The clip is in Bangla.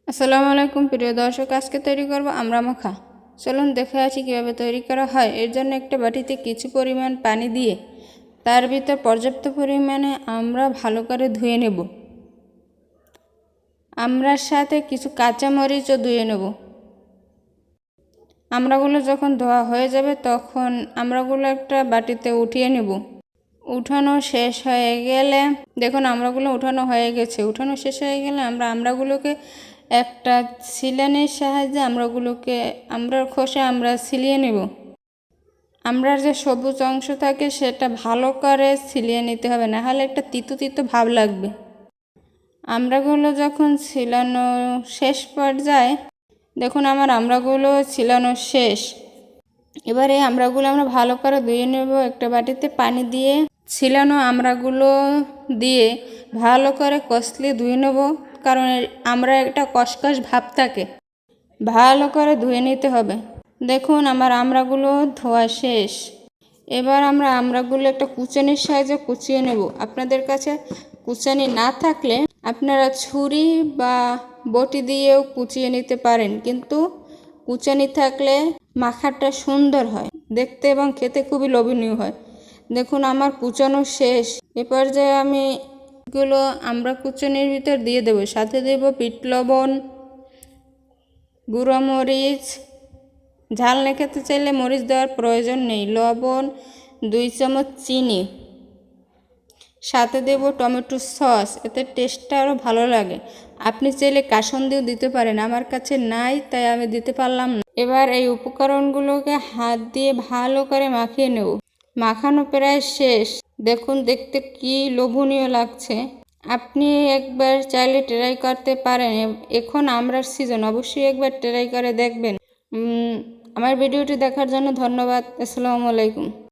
আসসালামু আলাইকুম প্রিয় দর্শক, আজকে তৈরি করব আমরা মাখা। চলুন দেখে আসি কীভাবে তৈরি করা হয়। এর জন্য একটা বাটিতে কিছু পরিমাণ পানি দিয়ে তার ভিতর পর্যাপ্ত পরিমাণে আমরা ভালো করে ধুয়ে নেব। আমরার সাথে কিছু কাঁচামরিচও ধুয়ে নেব। আমড়াগুলো যখন ধোয়া হয়ে যাবে তখন আমড়াগুলো একটা বাটিতে উঠিয়ে নেব। উঠানো শেষ হয়ে গেলে দেখুন আমড়াগুলো উঠানো হয়ে গেছে। উঠানো শেষ হয়ে গেলে আমরা আমড়াগুলোকে একটা ছিলানির সাহায্যে আমড়ার খোসা আমরা ছিলিয়ে নেব। আমড়ার যে সবুজ অংশ থাকে সেটা ভালো করে ছিলিয়ে নিতে হবে, না হলে একটা তিতো তিতো ভাব লাগবে। আমড়াগুলো যখন ছিলানো শেষ পর্যায়ে দেখুন আমার আমড়াগুলো ছিলানো শেষ। এবারে আমড়াগুলো আমরা ভালো করে ধুয়ে নেব। একটা বাটিতে পানি দিয়ে ছিলানো আমড়াগুলো দিয়ে ভালো করে কষলে ধুয়ে নেব, কারণ আমরা একটা কষকষ ভাব থাকে, ভালো করে ধুয়ে নিতে হবে। দেখুন আমার আমড়াগুলো ধোয়া শেষ। এবার আমরা আমড়াগুলো একটা কুচানির সাহায্যে কুচিয়ে নেব। আপনাদের কাছে কুচানি না থাকলে আপনারা ছুরি বা বটি দিয়েও কুচিয়ে নিতে পারেন, কিন্তু কুচানি থাকলে মাখাটা সুন্দর হয় দেখতে এবং খেতে খুবই লোভনীয় হয়। দেখুন আমার কুচানো শেষ। এ পর্যায়ে আমি এগুলো আমরা কুচানির ভিতর দিয়ে দেব। সাথে দেব বিট লবণ, গুঁড়ো মরিচ, ঝাল না খেতে চাইলে মরিচ দেওয়ার প্রয়োজন নেই, লবণ, 2 চামচ চিনি, সাথে দেব টমেটো সস, এতে টেস্টটা আরও ভালো লাগে। আপনি চাইলে কাসুন্দিও দিতে পারেন, আমার কাছে নাই তাই আমি দিতে পারলাম না। এবার এই উপকরণগুলোকে হাত দিয়ে ভালো করে মাখিয়ে নেব। মাখানো প্রায় শেষ। দেখুন দেখতে কি লোভনীয় লাগছে। আপনি একবার চাইলে ট্রাই করতে পারেন। এখন আমড়ার সিজন, অবশ্যই একবার ট্রাই করে দেখবেন। আমার ভিডিওটি দেখার জন্য ধন্যবাদ। আসসালামু আলাইকুম।